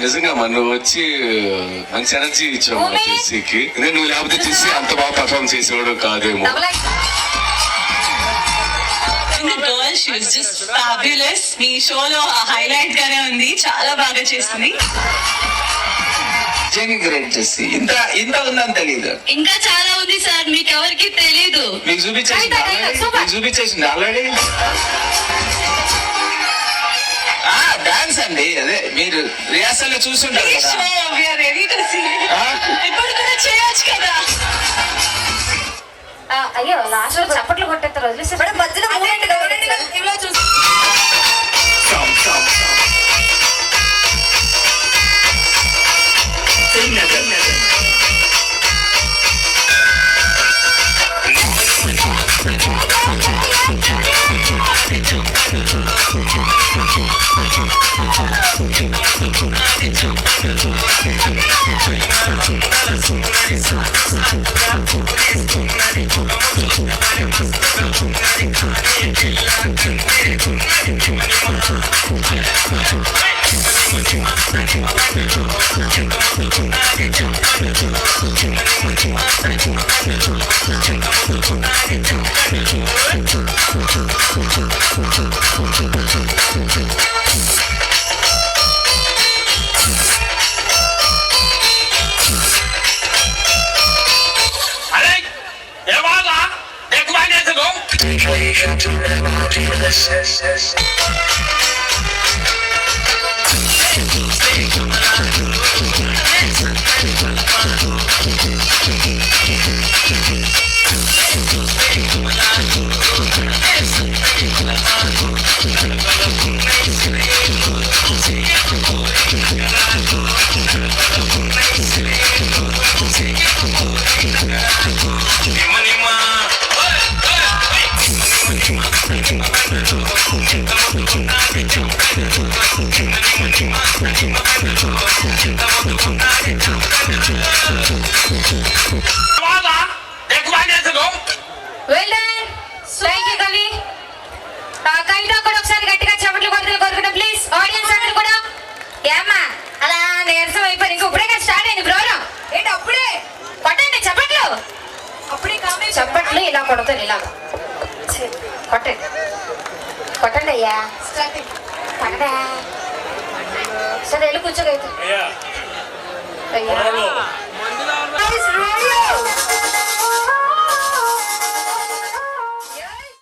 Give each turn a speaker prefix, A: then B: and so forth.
A: నిజంగా నువ్వు వచ్చి మంచి ఎనర్జీ ఇచ్చావు మా చేసికి. నువ్వు లేకపోతే చేసి అంత బాగా పర్ఫార్మ్ చేసేవాడు కాదేమో.
B: మీ షోలో హైలైట్ గానే ఉంది, చాలా బాగా చేస్తుంది.
C: గ్రేట్ చేసి ఇంత ఉందని తెలీదు.
B: ఇంకా చాలా ఉంది సార్, మీకు ఎవరికి తెలీదు.
C: మీకు చూపించేసింది ఆల్రెడీ. డాన్స్ అండి, అదే మీరు రిహార్సల్ లో చూస్తుంటారు కదా.
B: ఇప్పుడు కూడా చేయొచ్చు కదా.
D: అయ్యో లాస్ట్ లో చప్పట్లు కొట్టేస్తారు, వదిలేసి మధ్యలో ఒకసారి గట్టిగా చప్పట్లు కొడుకుంటాం ప్లీజ్. ఆడియన్స్ అందరూ కూడా ఏమ్మా అలా నీరసం అయిపోయి ఇంక ఇప్పుడే స్టార్ట్ అయింది ప్రోగ్రామ్. ఏంటి అప్పుడే కొట్టండి చప్పట్లు, అప్పుడే చప్పట్లు ఇలా కొడతారు, ఇలా కొట్టండి అయ్యా. కొట్టడా సరే వెళ్ళి కూర్చోగైతే అయ్యా.